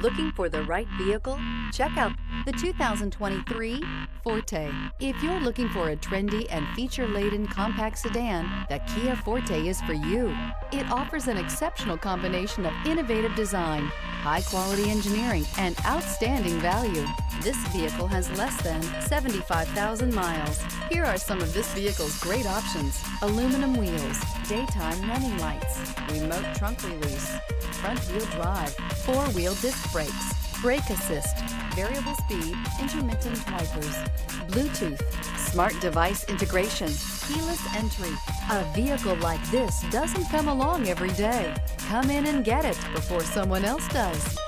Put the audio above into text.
Looking for the right vehicle? Check out the 2023 Forte. If you're looking for a trendy and feature-laden compact sedan, the Kia Forte is for you. It offers an exceptional combination of innovative design, high-quality engineering, and outstanding value. This vehicle has less than 75,000 miles. Here are some of this vehicle's great options: aluminum wheels, daytime running lights, remote trunk release, front-wheel drive, four-wheel disc brakes, brake assist, variable speed, intermittent wipers, Bluetooth, smart device integration, keyless entry. A vehicle like this doesn't come along every day. Come in and get it before someone else does.